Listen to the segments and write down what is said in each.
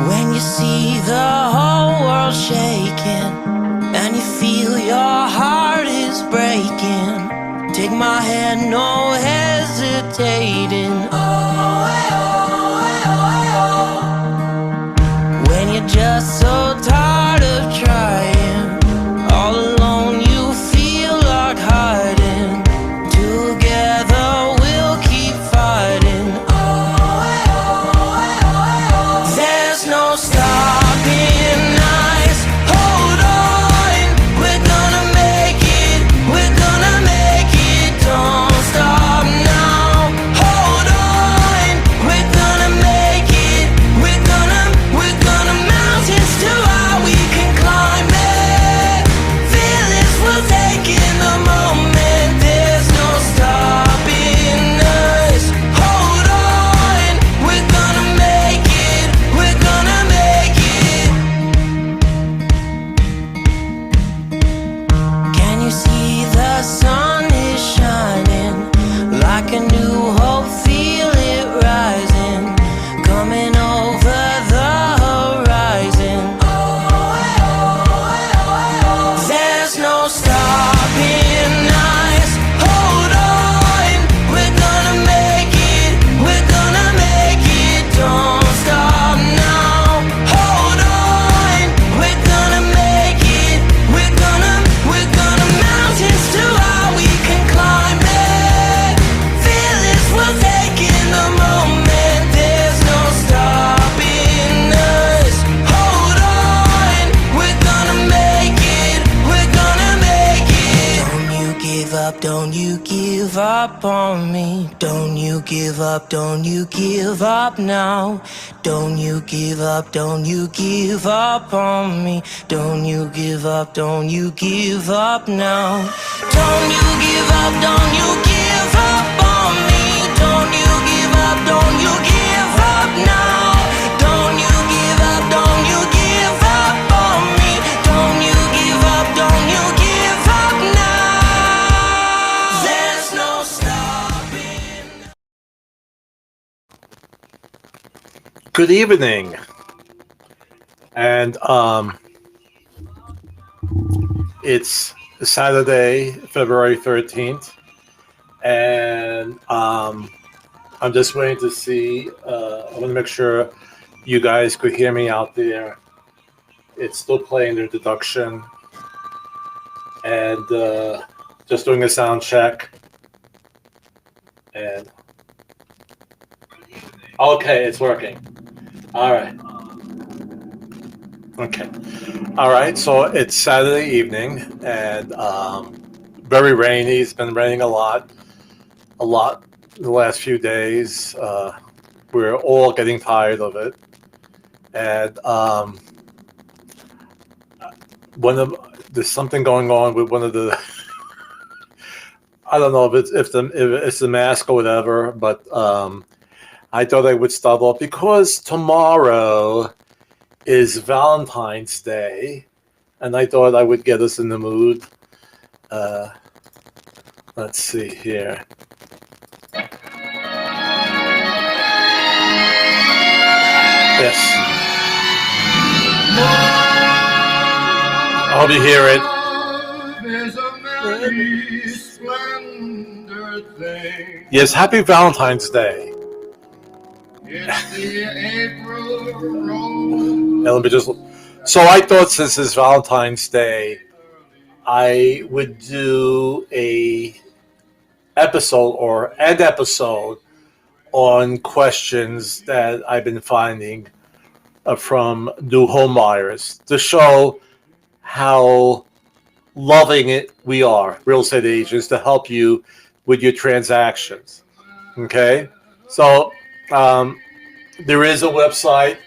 When you see the whole world shaking and you feel your heart is breaking, take my hand, no hesitating. Oh, when you're just so tired of trying, all alone you feel like hiding. Together we'll keep fighting. There's no stopping us. Hold on, we're gonna make it. We're gonna make it. Don't stop now. Hold on, we're gonna make it. We're gonna mountains too high we can climb it. Fearless, we'll take in the moment. There's no stopping us. Hold on, we're gonna make it. We're gonna make it. Can you see the sun is shining like a new hope? Feel it rising, coming over the horizon. There's no stopping us. Hold on, we're gonna make it. We're gonna make it. Don't stop now. Hold on, we're gonna make it. We're gonna mountains too high we can climb it. Fearless, we'll take in the moment. There's no stopping us. Hold on, we're gonna make it. We're gonna make it. Don't you give up, don't you give up on me. Don't you give up, don't you give up now. Don't you give up, don't you give up on me. Don't you give up, don't you give up now. Don't you give up, don't you give up on me. Don't you give up, don't you give up now. Don't you give up, don't you give up on me. Don't you give up, don't you give up now. There's no stopping. Good evening, and it's Saturday, February 13th, and I'm just waiting to see. I want to make sure you guys could hear me out there. It's still playing the introduction, and just doing a sound check. And okay, it's working. All right. Okay. All right. So it's Saturday evening, and very rainy. It's been raining a lot the last few days. We're all getting tired of it, and there's something going on with one of the. I don't know if it's the mask or whatever, but I thought I would start off because tomorrow is Valentine's Day, and I thought I would get us in the mood. Let's see here. Yes. I hope you hear it. Yes, happy Valentine's Day. Let me just. So I thought since it's Valentine's Day, I would do an episode on questions that I've been finding from new home buyers to show how loving we are, real estate agents, to help you with your transactions. Okay, so there is a website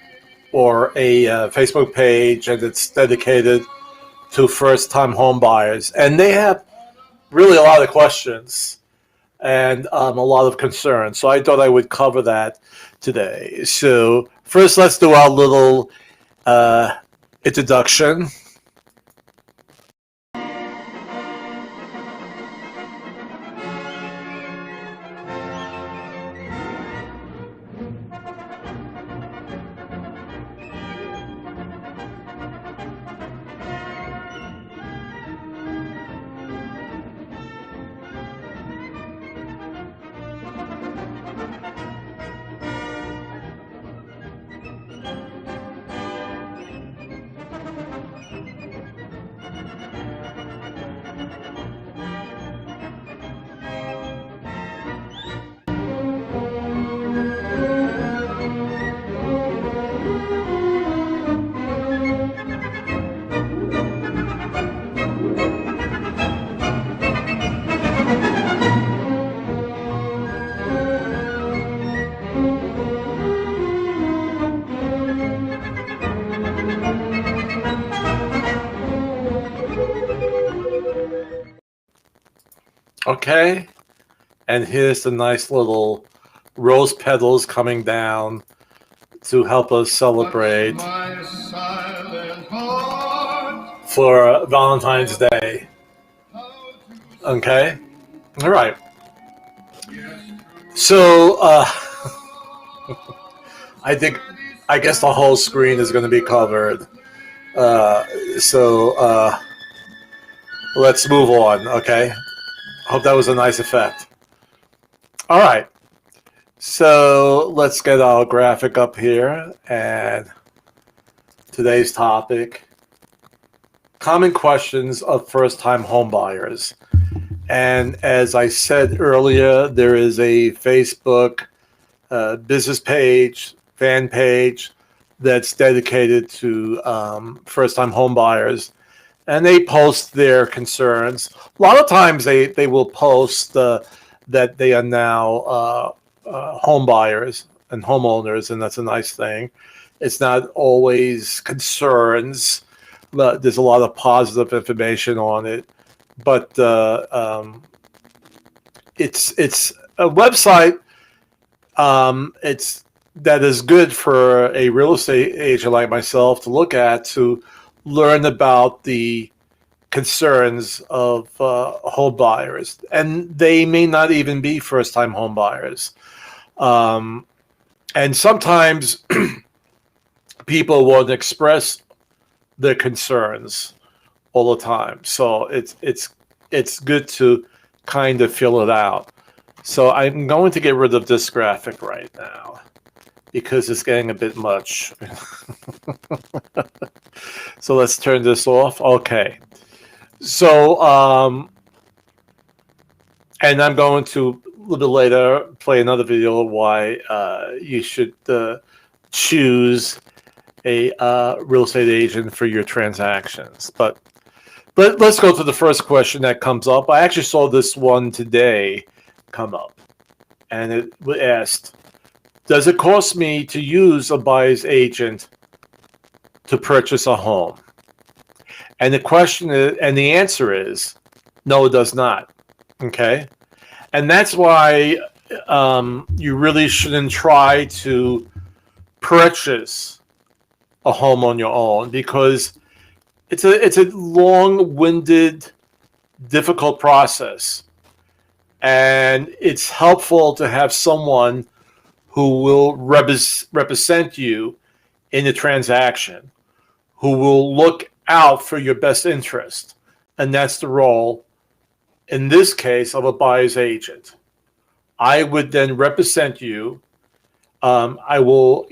or a Facebook page, and it's dedicated to first-time home buyers, and they have really a lot of questions and a lot of concerns. So I thought I would cover that today. So first, let's do our little introduction. Okay. And here's the nice little rose petals coming down to help us celebrate for Valentine's Day. Okay. All right. So, I guess the whole screen is going to be covered. So, let's move on. Okay. Hope that was a nice effect. All right. So let's get our graphic up here, and today's topic: common questions of first-time homebuyers. And as I said earlier, there is a Facebook business page, fan page that's dedicated to first-time homebuyers, and they post their concerns. A lot of times they will post that they are now home buyers and homeowners, and that's a nice thing. It's not always concerns, but there's a lot of positive information on it. But it's a website. It's that is good for a real estate agent like myself to look at, to learn about the concerns of home buyers, and they may not even be first-time home buyers. And sometimes people won't express their concerns all the time, so it's good to kind of fill it out. So I'm going to get rid of this graphic right now because it's getting a bit much. So let's turn this off. Okay. So, and I'm going to a little bit later play another video of why you should choose a real estate agent for your transactions. But let's go to the first question that comes up. I actually saw this one today come up, and it asked, does it cost me to use a buyer's agent to purchase a home? And the question is, and the answer is, no, it does not. Okay, and that's why you really shouldn't try to purchase a home on your own, because it's a long-winded, difficult process, and it's helpful to have someone who will represent you in the transaction, who will look out for your best interest. And that's the role, in this case, of a buyer's agent. I would then represent you. I will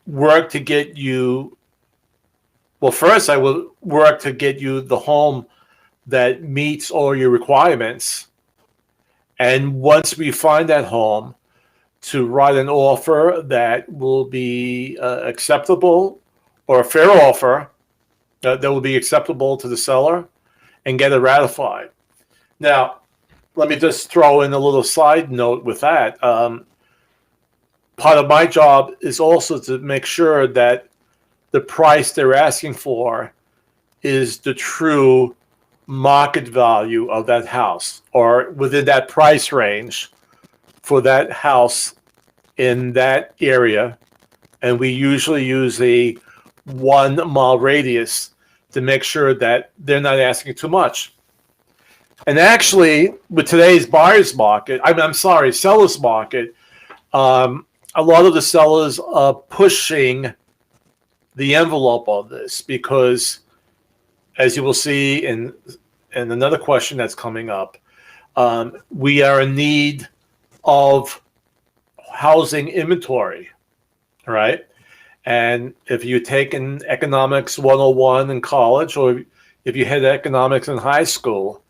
work to get you, well, first I will work to get you the home that meets all your requirements. And once we find that home, to write an offer that will be acceptable, or a fair offer that will be acceptable to the seller, and get it ratified. Now, let me just throw in a little side note with that. Part of my job is also to make sure that the price they're asking for is the true market value of that house, or within that price range for that house in that area. And we usually use a 1 mile radius to make sure that they're not asking too much. And actually, with today's buyer's market, seller's market, a lot of the sellers are pushing the envelope on this, because, as you will see in another question that's coming up, we are in need of housing inventory, right? And if you've taken economics 101 in college, or if you had economics in high school,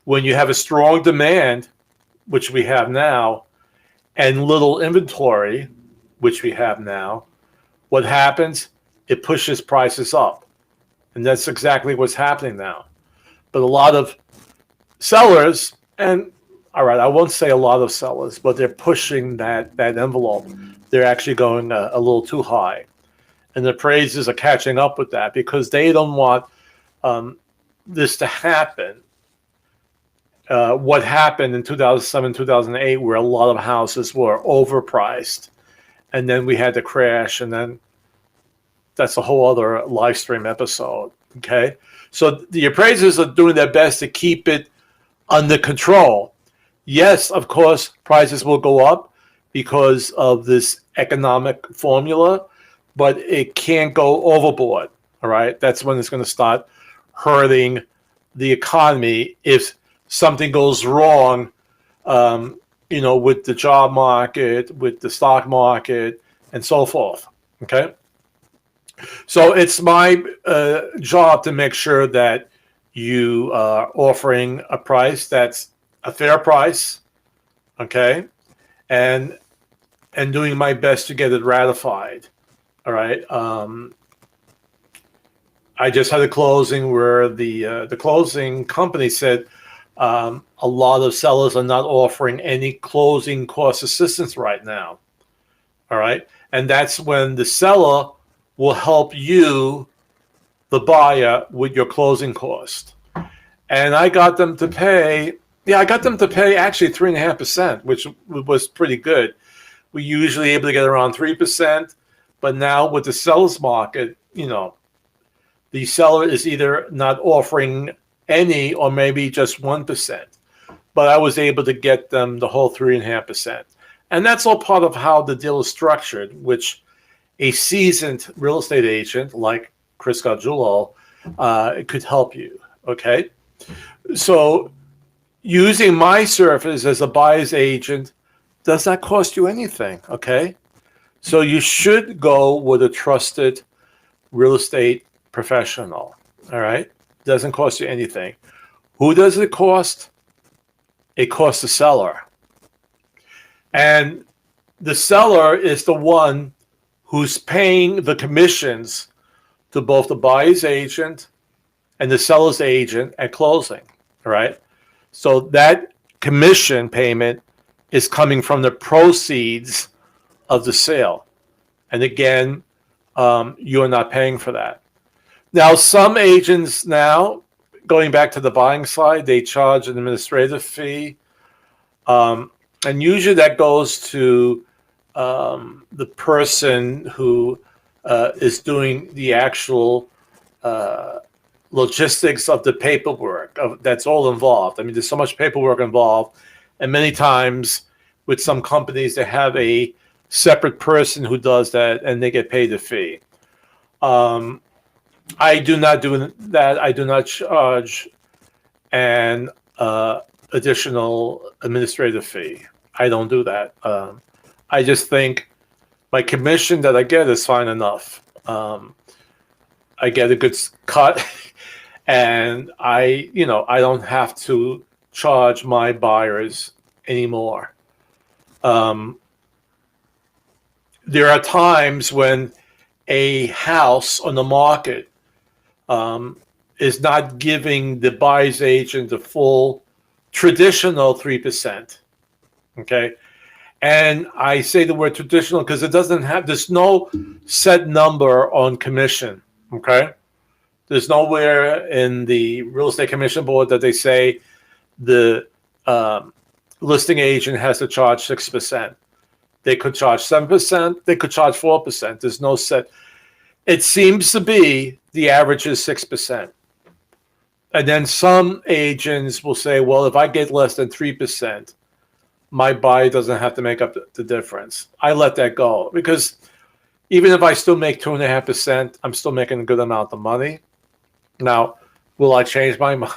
when you have a strong demand, which we have now, and little inventory, which we have now, what happens? It pushes prices up. And that's exactly what's happening now. But a lot of sellers, and all right, I won't say a lot of sellers, but they're pushing that envelope. They're actually going a little too high. And the appraisers are catching up with that, because they don't want this to happen. what happened in 2007, 2008, where a lot of houses were overpriced, and then we had the crash, and then that's a whole other live stream episode. Okay, so the appraisers are doing their best to keep it under control. Yes, of course, prices will go up because of this economic formula, but it can't go overboard. All right, that's when it's going to start hurting the economy if something goes wrong, with the job market, with the stock market, and so forth. Okay, so it's my job to make sure that you are offering a price that's a fair price, okay, and doing my best to get it ratified. All right. I just had a closing where the closing company said a lot of sellers are not offering any closing cost assistance right now. All right, and that's when the seller will help you, the buyer, with your closing cost. And I got them to pay. Yeah, I got them to pay actually 3.5%, which was pretty good. We usually able to get around 3%, but now with the seller's market, the seller is either not offering any or maybe just 1%. But I was able to get them the whole 3.5%. And that's all part of how the deal is structured, which a seasoned real estate agent like Chris Gargiulo could help you. Okay. So using my service as a buyer's agent does not cost you anything. Okay. So you should go with a trusted real estate professional. All right. Doesn't cost you anything. Who does it cost? It costs the seller. And the seller is the one who's paying the commissions to both the buyer's agent and the seller's agent at closing. All right. So that commission payment is coming from the proceeds of the sale. And again, you are not paying for that. Now, some agents now, going back to the buying side, they charge an administrative fee. And usually that goes to the person who is doing the actual logistics of the paperwork. That's all involved. I mean, there's so much paperwork involved. And many times with some companies, they have a separate person who does that and they get paid a fee. I do not do that. I do not charge an additional administrative fee. I don't do that. I just think my commission that I get is fine enough. I get a good cut, and I don't have to charge my buyers anymore. There are times when a house on the market is not giving the buyer's agent the full traditional 3%. Okay. And I say the word traditional because there's no set number on commission. Okay. There's nowhere in the real estate commission board that they say the listing agent has to charge 6%. They could charge 7%. They could charge 4%. There's no set. It seems to be the average is 6%. And then some agents will say, well, if I get less than 3%, my buyer doesn't have to make up the difference. I let that go because even if I still make 2.5%, I'm still making a good amount of money. Now, will I change my mind?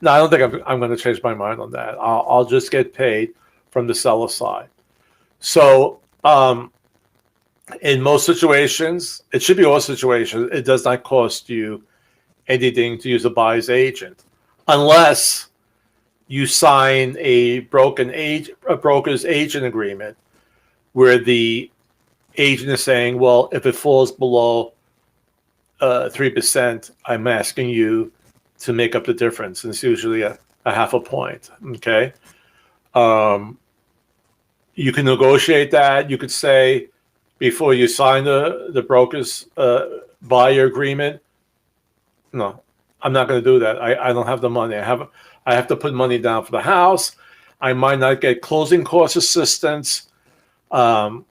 No, I don't think I'm going to change my mind on that. I'll just get paid from the seller side. So in most situations, it should be all situations, it does not cost you anything to use a buyer's agent unless you sign a broker's agent agreement where the agent is saying, well, if it falls below 3%, I'm asking you to make up the difference. And it's usually a half a point. Okay. You can negotiate that. You could say before you sign the broker's buyer agreement, no, I'm not going to do that. I don't have the money. I I have to put money down for the house. I might not get closing cost assistance. I'm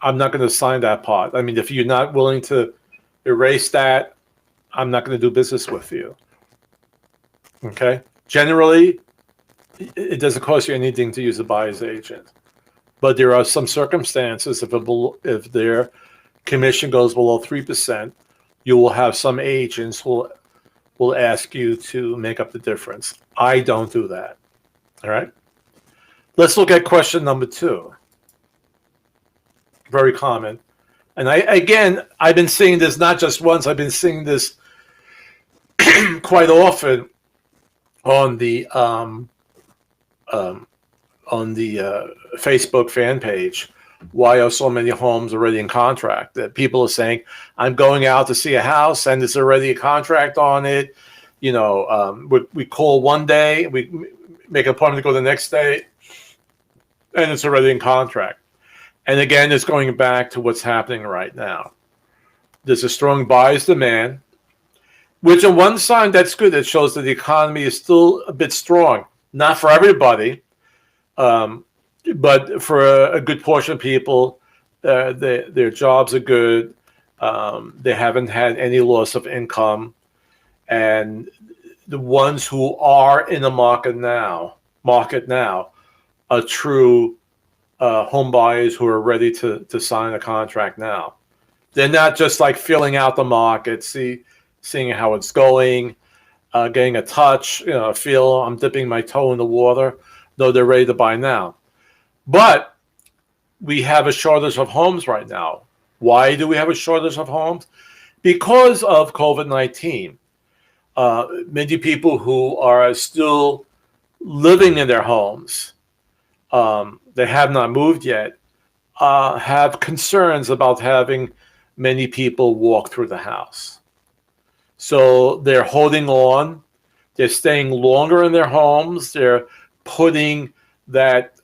I'm not going to sign that part. I mean, if you're not willing to erase that, I'm not going to do business with you. Okay. Generally, it doesn't cost you anything to use a buyer's agent, but there are some circumstances if their commission goes below 3%, you will have some agents who will ask you to make up the difference. I don't do that. All right. Let's look at question number 2. Very common. And I've been seeing this not just once, I've been seeing this quite often on the Facebook fan page. Why are so many homes already in contract? That people are saying, I'm going out to see a house and there's already a contract on it. You know, we call one day, we make an appointment to go the next day, and it's already in contract. And again, it's going back to what's happening right now. There's a strong buyer's demand, which on one side, that's good. It shows that the economy is still a bit strong. Not for everybody, but for a good portion of people, their jobs are good. They haven't had any loss of income. And the ones who are in the market now are true home buyers who are ready to sign a contract now. They're not just like filling out the market, seeing how it's going, getting a touch, a feel, I'm dipping my toe in the water. No, they're ready to buy now. But we have a shortage of homes right now. Why do we have a shortage of homes? Because of COVID-19. Many people who are still living in their homes, they have not moved yet, have concerns about having many people walk through the house. So they're holding on. They're staying longer in their homes. They're putting that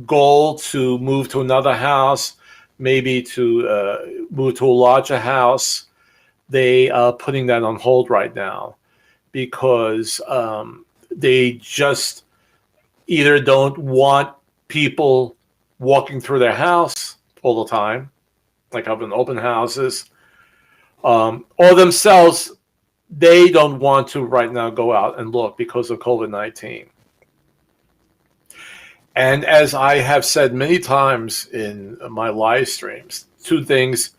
goal to move to another house, maybe to move to a larger house. They are putting that on hold right now because they just either don't want people walking through their house all the time, like having open houses, or themselves, they don't want to right now go out and look because of COVID-19. And as I have said many times in my live streams, 2 things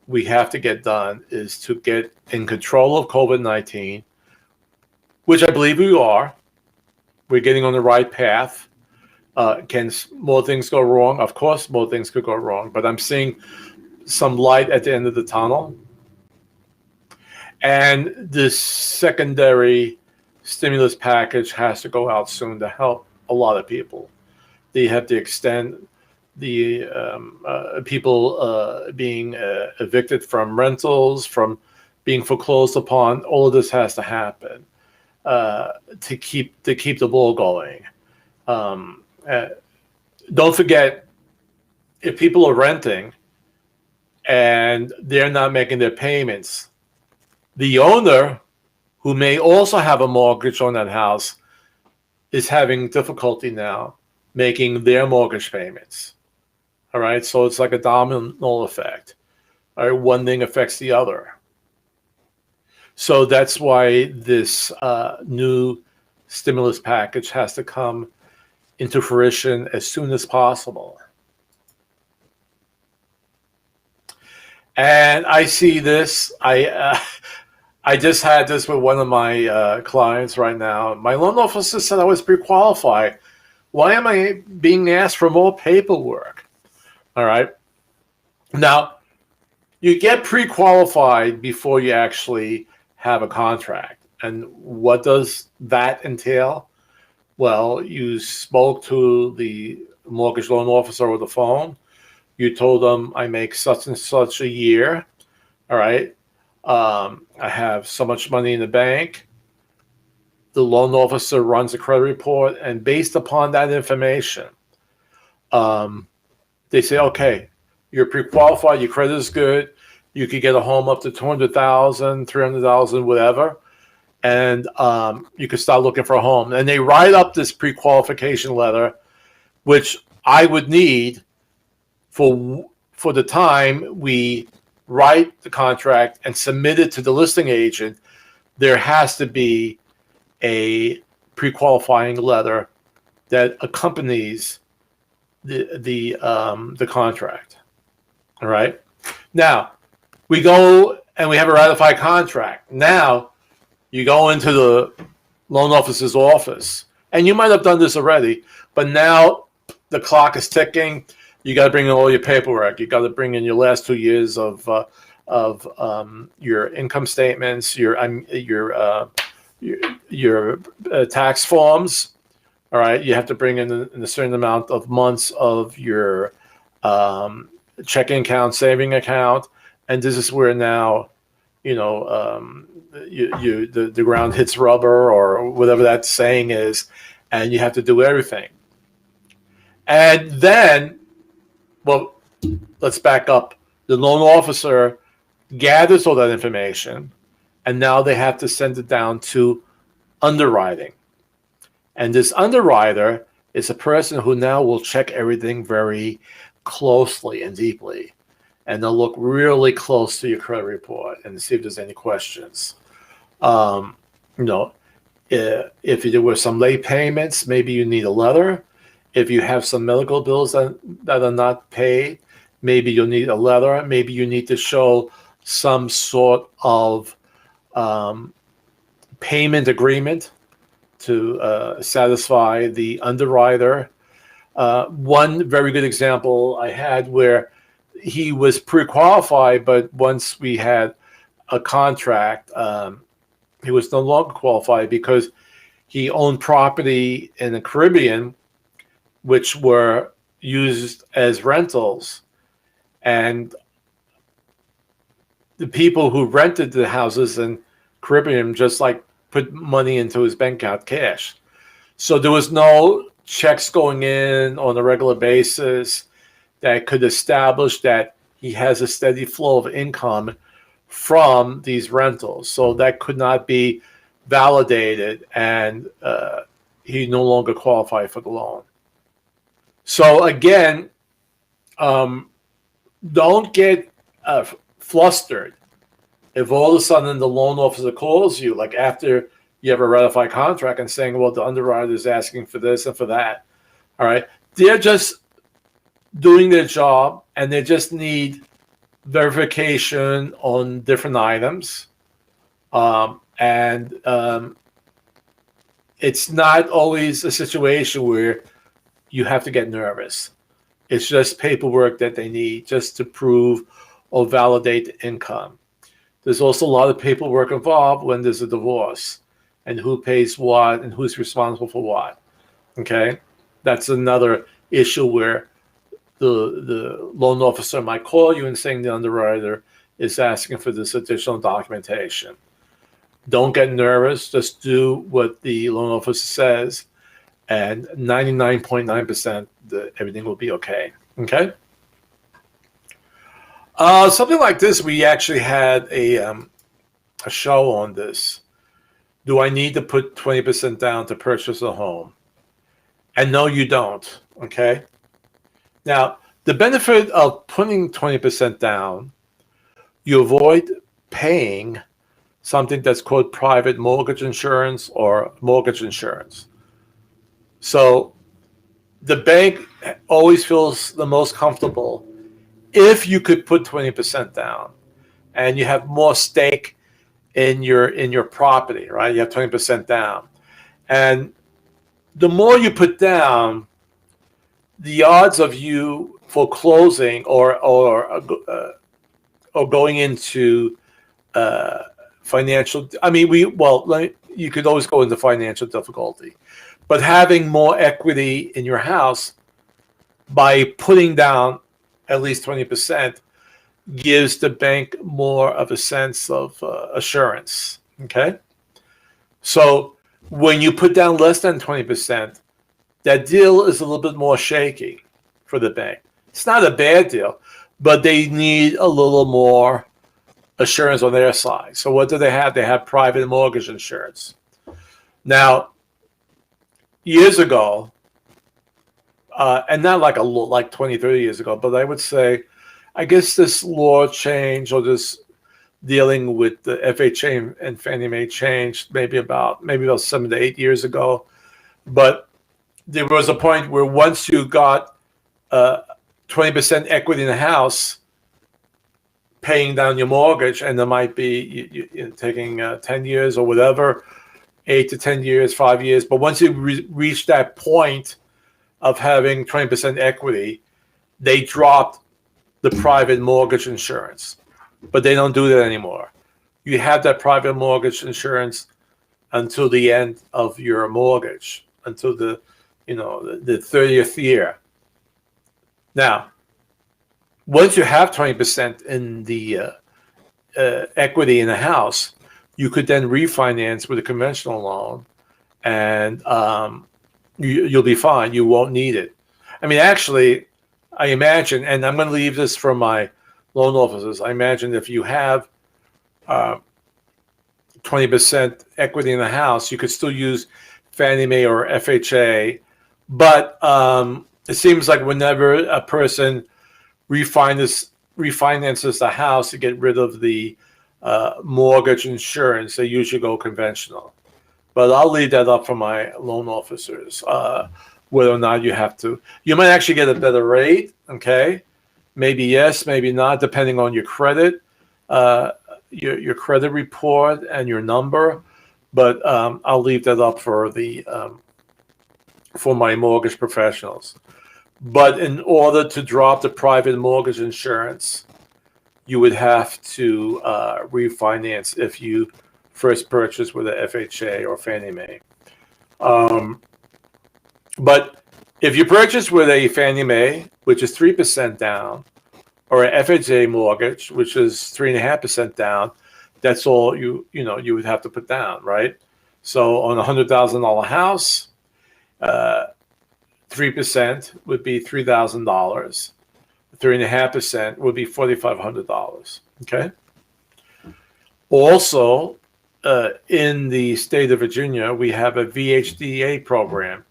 we have to get done is to get in control of COVID-19, which I believe we are. We're getting on the right path. Can more things go wrong? Of course, more things could go wrong, but I'm seeing some light at the end of the tunnel. And this secondary stimulus package has to go out soon to help a lot of people. They have to extend the people being evicted from rentals, from being foreclosed upon. All of this has to happen to keep the ball going. Don't forget, if people are renting and they're not making their payments, the owner, who may also have a mortgage on that house, is having difficulty now making their mortgage payments. All right, so it's like a domino effect. All right, one thing affects the other. So that's why this new stimulus package has to come into fruition as soon as possible. And I see this. I just had this with one of my clients right now. My loan officer said I was pre-qualified. Why am I being asked for more paperwork? All right. Now, you get pre-qualified before you actually have a contract. And what does that entail? Well, you spoke to the mortgage loan officer over the phone. You told them, I make such and such a year. All right. I have so much money in the bank. The loan officer runs a credit report, and based upon that information, they say, okay, you're pre-qualified, your credit is good, you could get a home up to $200,000, $300,000, whatever, and you can start looking for a home. And they write up this pre-qualification letter, which I would need for the time we write the contract and submit it to the listing agent. There has to be a pre-qualifying letter that accompanies the contract. All right. Now we go and we have a ratified contract. Now you go into the loan officer's office, and you might have done this already, but now the clock is ticking. You got to bring in all your paperwork. You got to bring in your last 2 years of your income statements, your tax forms. All right, you have to bring in a certain amount of months of your checking account, saving account, and this is where now, the ground hits rubber or whatever that saying is, and you have to do everything. And then, well, let's back up. The loan officer gathers all that information, and now they have to send it down to underwriting. And this underwriter is a person who now will check everything very closely and deeply. And they'll look really close to your credit report and see if there's any questions. If there were some late payments, maybe you need a letter. If you have some medical bills that are not paid, maybe you'll need a letter. Maybe you need to show some sort of payment agreement to satisfy the underwriter. One very good example I had where he was pre-qualified, but once we had a contract, he was no longer qualified because he owned property in the Caribbean, which were used as rentals. And the people who rented the houses in Caribbean just put money into his bank account, cash. So there was no checks going in on a regular basis that could establish that he has a steady flow of income from these rentals. So that could not be validated, and he no longer qualified for the loan. So again, don't get flustered if all of a sudden the loan officer calls you, like after you have a ratified contract, and saying, well, the underwriter is asking for this and for that. All right. They're just doing their job, and they just need verification on different items. It's not always a situation where you have to get nervous. It's just paperwork that they need just to prove or validate the income. There's also a lot of paperwork involved when there's a divorce, and who pays what and who's responsible for what. Okay? That's another issue where the loan officer might call you and saying the underwriter is asking for this additional documentation. Don't get nervous. Just do what the loan officer says, and 99.9% everything will be okay. Okay? Something like this, we actually had a show on this. Do I need to put 20% down to purchase a home? And no, you don't. Okay? Now, the benefit of putting 20% down, you avoid paying something that's called private mortgage insurance or mortgage insurance. So the bank always feels the most comfortable if you could put 20% down and you have more stake in your property, right? You have 20% down. And the more you put down, the odds of you foreclosing or going into financial, you could always go into financial difficulty, but having more equity in your house by putting down at least 20% gives the bank more of a sense of assurance. Okay, so when you put down less than 20%, that deal is a little bit more shaky for the bank. It's not a bad deal, but they need a little more assurance on their side. So what do they have? They have private mortgage insurance. Now, years ago, and not like 20, 30 years ago, but I would say, I guess this law change, or this dealing with the FHA and Fannie Mae changed maybe about 7 to 8 years ago. But there was a point where once you got 20% equity in the house, paying down your mortgage, and there might be you taking 10 years or whatever, 8 to 10 years, 5 years. But once you reach that point of having 20% equity, they dropped the private mortgage insurance. But they don't do that anymore. You have that private mortgage insurance until the end of your mortgage, until the 30th year. Now, once you have 20% in the equity in the house, you could then refinance with a conventional loan, and you'll be fine. You won't need it. I mean, actually, I imagine, and I'm going to leave this for my loan officers. I imagine if you have 20% equity in the house, you could still use Fannie Mae or FHA. But it seems like whenever a person refinances the house to get rid of the mortgage insurance, they usually go conventional. But I'll leave that up for my loan officers, whether or not you have to. You might actually get a better rate, okay? Maybe yes, maybe not, depending on your credit, your credit report and your number. But I'll leave that up for my mortgage professionals. But in order to drop the private mortgage insurance, you would have to refinance if you first purchased with a FHA or Fannie Mae. But if you purchase with a Fannie Mae, which is 3% down, or an FHA mortgage, which is 3.5% down, that's all you would have to put down, right? So on a $100,000 house, 3% would be $3,000. 3.5% would be $4,500. Okay. Also, in the state of Virginia, we have a VHDA program,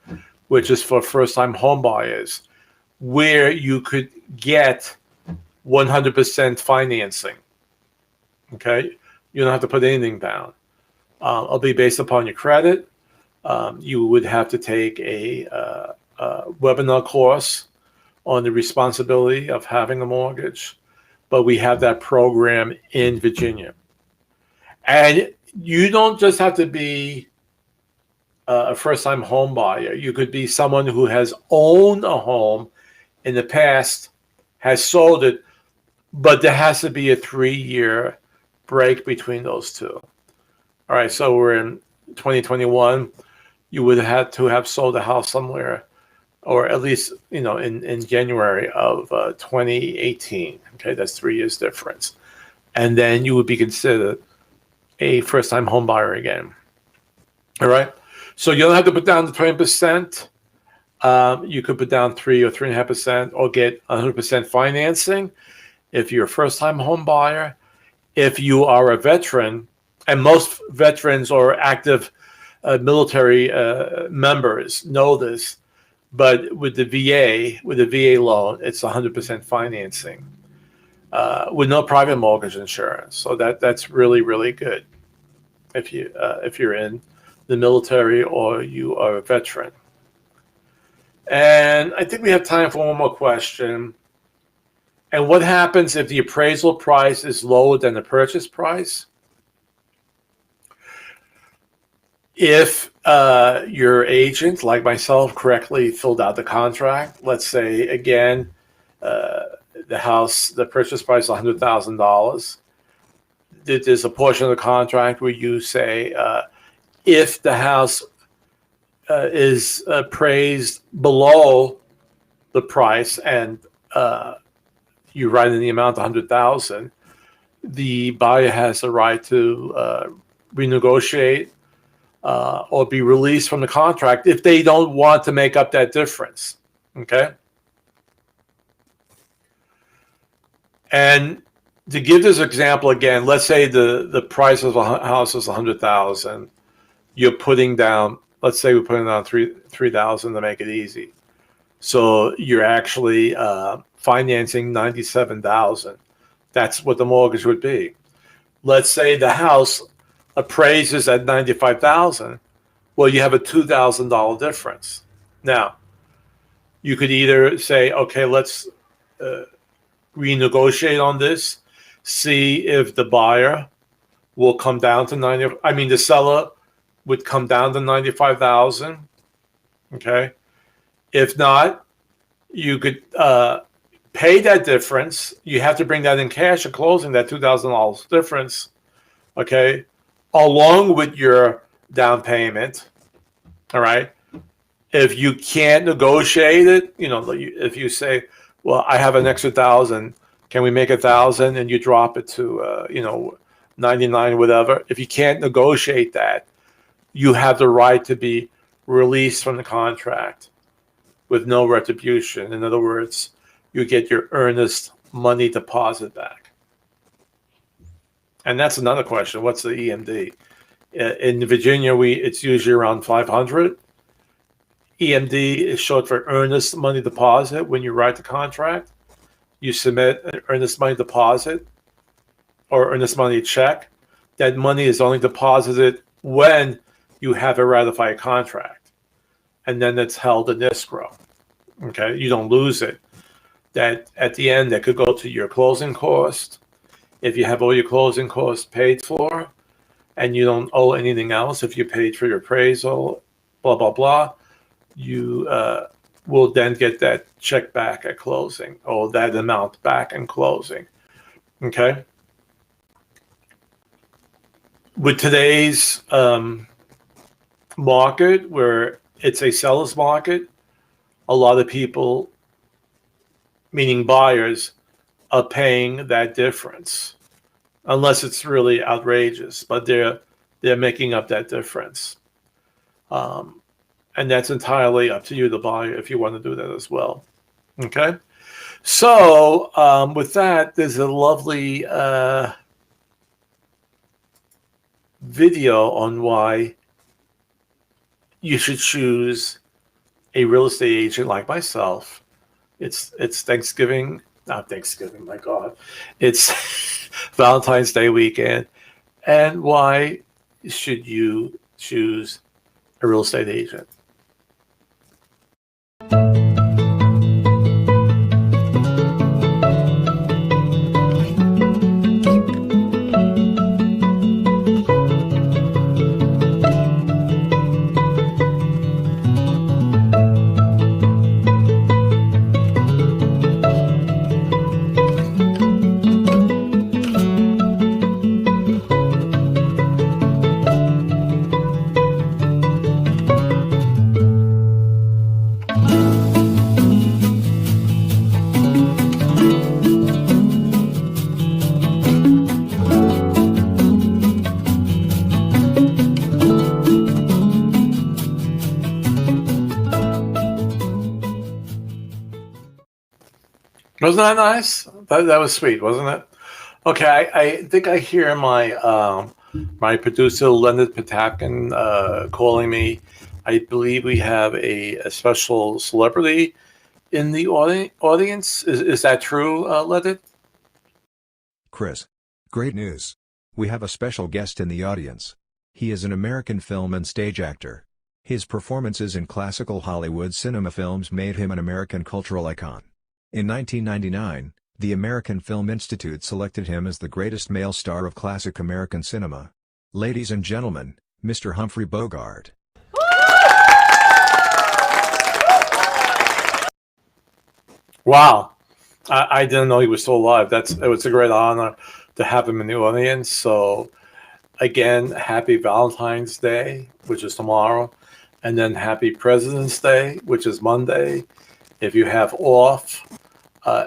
which is for first-time home buyers, where you could get 100% financing. Okay, you don't have to put anything down. It'll be based upon your credit. You would have to take a webinar course on the responsibility of having a mortgage, but we have that program in Virginia. And you don't just have to be a first-time home buyer. You could be someone who has owned a home in the past, has sold it, but there has to be a 3-year break between those two. All right, so we're in 2021. You would have to have sold a house somewhere, or at least, in January of 2018. Okay, that's 3 years difference. And then you would be considered a first-time home buyer again. All right, so you don't have to put down the 20%. You could put down 3 or 3.5%, or get 100% financing if you're a first-time home buyer. If you are a veteran, and most veterans or active military members know this, but with the VA loan, it's 100% financing with no private mortgage insurance. So that's really, really good if you're in the military or you are a veteran. And I think we have time for one more question. And what happens if the appraisal price is lower than the purchase price? If your agent, like myself, correctly filled out the contract, let's say, again, the purchase price is $100,000. There's a portion of the contract where you say, if the house is appraised below the price, and you write in the amount $100,000, the buyer has the right to renegotiate or be released from the contract if they don't want to make up that difference. Okay. And To give this example again, let's say the price of a house is 100,000. You're putting down, let's say we're putting down 3,000 to make it easy. So you're actually financing 97,000. That's what the mortgage would be. Let's say the house appraises at 95,000. Well, you have a $2,000 difference. Now, you could either say, okay, let's renegotiate on this, see if the buyer will come down to the seller would come down to 95,000. Okay. If not, you could pay that difference. You have to bring that in cash at closing, that $2,000 difference. Okay. Along with your down payment. All right. If you can't negotiate it, if you say, well, I have an extra 1,000, can we make 1,000? And you drop it to, 99, whatever. If you can't negotiate that, you have the right to be released from the contract with no retribution. In other words, you get your earnest money deposit back. And that's another question. What's the EMD? In Virginia, it's usually around 500. EMD is short for earnest money deposit. When you write the contract, you submit an earnest money deposit or earnest money check. That money is only deposited when you have a ratified contract, and then it's held in escrow. Okay, you don't lose it. That at the end, that could go to your closing cost. If you have all your closing costs paid for, and you don't owe anything else, if you paid for your appraisal, blah blah blah, you will then get that check back at closing, or that amount back in closing. Okay. With today's market, where it's a seller's market, a lot of people, meaning buyers, are paying that difference, unless it's really outrageous. But they're making up that difference, and that's entirely up to you, the buyer, if you want to do that as well. Okay. So with that, there's a lovely video on why you should choose a real estate agent like myself. It's Thanksgiving, not Thanksgiving, my God. It's Valentine's Day weekend. And why should you choose a real estate agent? Wasn't that nice? That was sweet, wasn't it? Okay, I think I hear my my producer Leonard Patapkin calling me. I believe we have a special celebrity in the audience. Is that true, Leonard? Chris, great news. We have a special guest in the audience. He is an American film and stage actor. His performances in classical Hollywood cinema films made him an American cultural icon. In 1999, the American Film Institute selected him as the greatest male star of classic American cinema. Ladies and gentlemen, Mr. Humphrey Bogart. Wow, I didn't know he was still alive. It was a great honor to have him in the audience. So, again, happy Valentine's Day, which is tomorrow, and then happy President's Day, which is Monday. If you have off,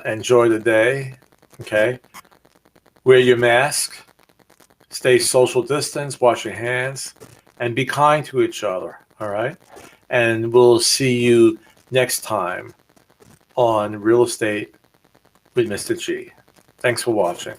enjoy the day. Okay, wear your mask, stay social distance, wash your hands, and be kind to each other. All right, and we'll see you next time on Real Estate with Mr. G. Thanks for watching.